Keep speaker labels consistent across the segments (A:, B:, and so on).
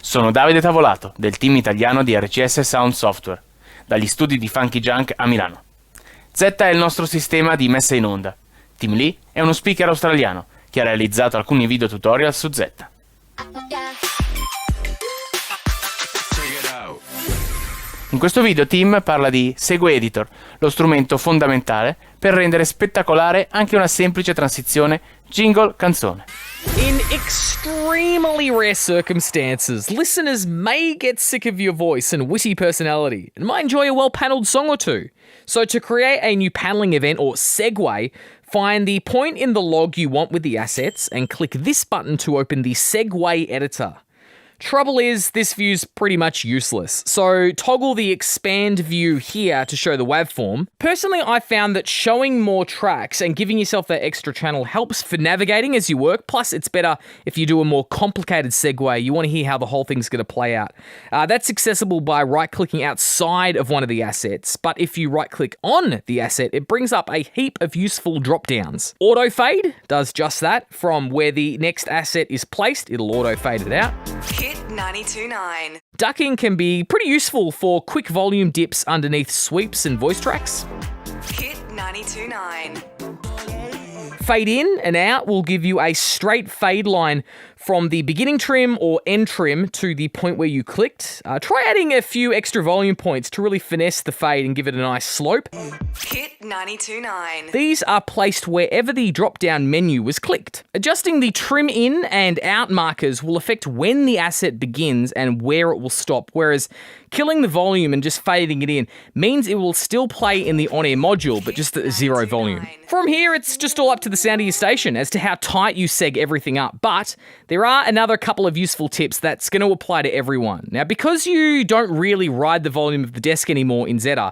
A: Sono Davide Tavolato, del team italiano di RCS Sound Software, dagli studi di Funky Junk a Milano. Zetta è il nostro sistema di messa in onda. Tim Lee è uno speaker australiano che ha realizzato alcuni video tutorial su Zetta. In questo video Tim parla di Segue Editor, lo strumento fondamentale per rendere spettacolare anche una semplice transizione jingle-canzone.
B: In extremely rare circumstances, listeners may get sick of your voice and witty personality and might enjoy a well-panelled song or two. So to create a new paneling event or segue, find the point in the log you want with the assets and click this button to open the Segue Editor. Trouble is, this view's pretty much useless, so toggle the expand view here to show the WAV form. Personally, I found that showing more tracks and giving yourself that extra channel helps for navigating as you work, plus it's better if you do a more complicated segue. You want to hear how the whole thing's going to play out. That's accessible by right-clicking outside of one of the assets, but if you right-click on the asset, it brings up a heap of useful drop-downs. Auto fade does just that. From where the next asset is placed, it'll auto fade it out.
C: Hit 92.9.
B: Ducking can be pretty useful for quick volume dips underneath sweeps and voice tracks.
C: Hit 92.9.
B: Fade in and out will give you a straight fade line from the beginning trim or end trim to the point where you clicked. Try adding a few extra volume points to really finesse the fade and give it a nice slope.
C: Hit 92.9.
B: These are placed wherever the drop-down menu was clicked. Adjusting the trim in and out markers will affect when the asset begins and where it will stop, whereas killing the volume and just fading it in means it will still play in the on-air module, but just at zero volume. From here, it's just all up to the sound of your station as to how tight you seg everything up, but there are another couple of useful tips that's going to apply to everyone. Now, because you don't really ride the volume of the desk anymore in Zetta,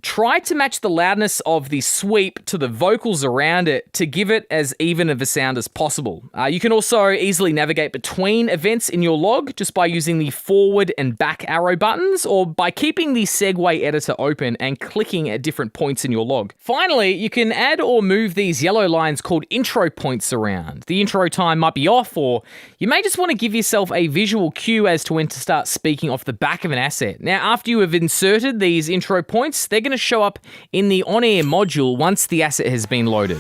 B: try to match the loudness of the sweep to the vocals around it to give it as even of a sound as possible. You can also easily navigate between events in your log just by using the forward and back arrow buttons or by keeping the Segue Editor open and clicking at different points in your log. Finally, you can add or move these yellow lines called intro points around. The intro time might be off, or you may just want to give yourself a visual cue as to when to start speaking off the back of an asset. Now, after you have inserted these intro points, they're going to show up in the on-air module once the asset has been loaded.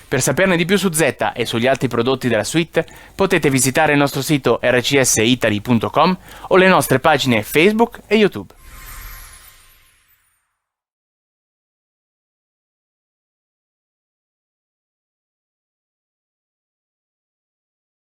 A: Per saperne di più su Zetta e sugli altri prodotti della suite, potete visitare il nostro sito rcsitali.com o le nostre pagine Facebook e YouTube.